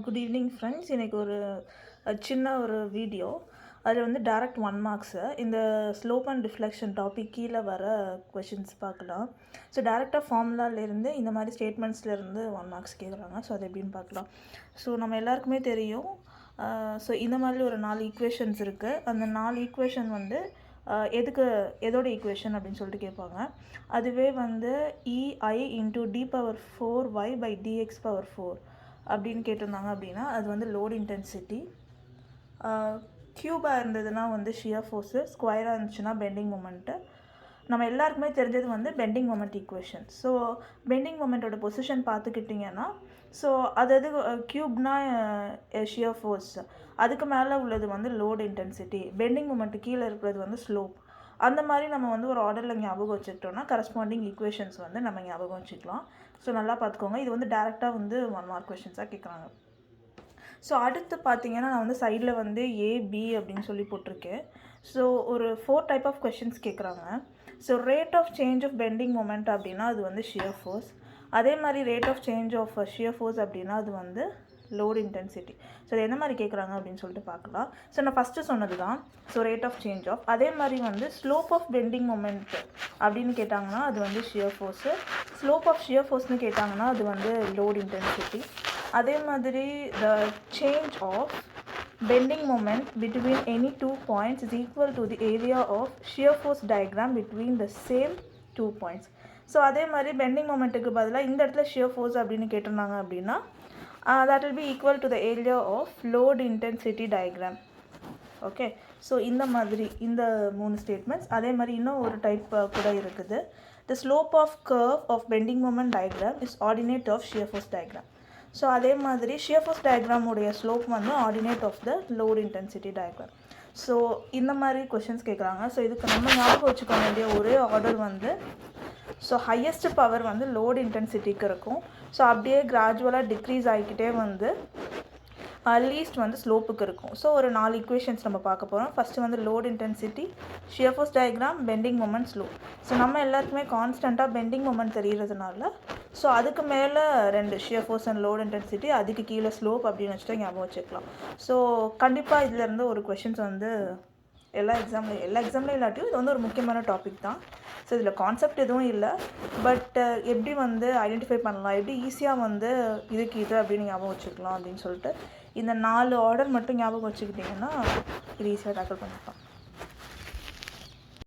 Good evening friends. இன்றைக்கி ஒரு சின்ன ஒரு வீடியோ. அதில் வந்து டைரக்ட் 1 மார்க்ஸு இந்த ஸ்லோப் அண்ட் டிஃப்ளெக்ஷன் டாபிக் கீழே வர கொஷின்ஸ் பார்க்கலாம். ஸோ டேரெக்டாக ஃபார்முலாலேருந்து இந்த மாதிரி ஸ்டேட்மெண்ட்ஸ்லேருந்து 1 மார்க்ஸ் கேட்குறாங்க. ஸோ அது எப்படின்னு பார்க்கலாம். ஸோ நம்ம எல்லாருக்குமே தெரியும். ஸோ இந்த மாதிரி ஒரு 4 ஈக்குவேஷன்ஸ் இருக்குது. அந்த 4 ஈக்குவேஷன் வந்து எதோட ஈக்குவேஷன் அப்படின்னு சொல்லிட்டு கேட்பாங்க. அதுவே வந்து EI இன்ட்டு d⁴y/dx⁴ அப்படின்னு கேட்டிருந்தாங்க அப்படின்னா அது வந்து லோட் இன்டென்சிட்டி. க்யூபாக இருந்ததுன்னா வந்து ஷியர் ஃபோர்ஸு, ஸ்கொயராக இருந்துச்சுன்னா பெண்டிங் மொமெண்ட்டு. நம்ம எல்லாருக்குமே தெரிஞ்சது வந்து bending moment equation. So bending மொமெண்ட்டோட பொசிஷன் பார்த்துக்கிட்டிங்கன்னா, ஸோ அது க்யூப்னா ஷியர் ஃபோர்ஸ், அதுக்கு மேலே உள்ளது வந்து லோட் இன்டென்சிட்டி, பெண்டிங் மொமெண்ட் கீழே இருக்கிறது வந்து ஸ்லோப். அந்த மாதிரி நம்ம வந்து ஒரு ஆர்டரில் ஞாபகம் வச்சுக்கிட்டோம்னா கரஸ்பாண்டிங் ஈக்குவேஷன்ஸ் வந்து நம்ம ஞாபகம் வச்சுக்கலாம். ஸோ நல்லா பார்த்துக்கோங்க. இது வந்து டேரெக்டாக வந்து 1 மார்க் கொஷின்ஸாக கேட்குறாங்க. ஸோ அடுத்து பார்த்தீங்கன்னா நான் வந்து சைடில் வந்து AB அப்படின்னு சொல்லி போட்டிருக்கேன். ஸோ ஒரு 4 டைப் ஆஃப் கொஷின்ஸ் கேட்குறாங்க. So rate of change of bending moment அப்படின்னா அது வந்து ஷியர் ஃபோர்ஸ். அதே மாதிரி rate of change of shear force அப்படின்னா அது வந்து லோட் இன்டென்சிட்டி. ஸோ அது என்ன மாதிரி கேட்குறாங்க அப்படின்னு சொல்லிட்டு பார்க்கலாம். ஸோ நான் ஃபஸ்ட்டு சொன்னது தான். So rate of change of. அதே மாதிரி வந்து ஸ்லோப் ஆஃப் பெண்டிங் மொமெண்ட் அப்படின்னு கேட்டாங்கன்னா அது வந்து shear force. Slope of shear ஃபோர்ஸ்னு கேட்டாங்கன்னா அது வந்து லோட் இன்டென்சிட்டி. அதே மாதிரி the change of bending moment between any 2 points is equal to the area of shear force diagram between the same 2 points. So அதே மாதிரி பெண்டிங் மொமெண்ட்டுக்கு பதிலாக இந்த இடத்துல ஷியர் ஃபோர்ஸ் அப்படின்னு கேட்டிருந்தாங்க அப்படின்னா that will be equal to the area of load intensity diagram. Okay. So இந்த மாதிரி இந்த 3 ஸ்டேட்மெண்ட்ஸ். அதே மாதிரி இன்னும் ஒரு டைப் கூட இருக்குது. The slope of curve of bending moment diagram is ordinate of shear force diagram. So அதே மாதிரி ஷியர் ஃபோர்ஸ் டயக்ராமுடைய ஸ்லோப் வந்து ordinate of the load intensity diagram. So இந்த மாதிரி கொஷின்ஸ் கேட்குறாங்க. ஸோ இதுக்கு நம்ம ஞாபகம் வச்சுக்க வேண்டிய ஒரே ஆர்டர் வந்து ஸோ ஹையஸ்ட் பவர் வந்து லோட் இன்டென்சிட்டிக்கு இருக்கும். ஸோ அப்படியே கிராஜுவலாக டிக்ரீஸ் ஆகிக்கிட்டே வந்து லீஸ்ட் வந்து ஸ்லோப்புக்கு இருக்கும். ஸோ ஒரு 4 ஈக்குவேஷன்ஸ் நம்ம பார்க்க போகிறோம். ஃபஸ்ட்டு வந்து load intensity, shear force diagram, bending moment, slope. So நம்ம எல்லாருக்குமே கான்ஸ்டண்ட்டாக பெண்டிங் மொமெண்ட் தெரிகிறதுனால ஸோ அதுக்கு மேலே 2 shear force and load intensity, அதுக்கு கீழே ஸ்லோப் அப்படின்னு வச்சுட்டு ஞாபகம் வச்சுக்கலாம். ஸோ கண்டிப்பாக இதிலேருந்து ஒரு கொஷின்ஸ் வந்து எல்லா எக்ஸாம்லேயும் இல்லாட்டியும் இது வந்து ஒரு முக்கியமான டாபிக் தான். ஸோ இதில் கான்செப்ட் எதுவும் இல்லை, பட் எப்படி வந்து ஐடென்டிஃபை பண்ணலாம், எப்படி ஈஸியாக வந்து இதுக்கு இது அப்படின்னு ஞாபகம் வச்சுக்கலாம் அப்படின்னு சொல்லிட்டு இந்த 4 ஆர்டர் மட்டும் ஞாபகம் வச்சுக்கிட்டிங்கன்னா இது ஈஸியாக டேக்கிள் பண்ணிக்கலாம்.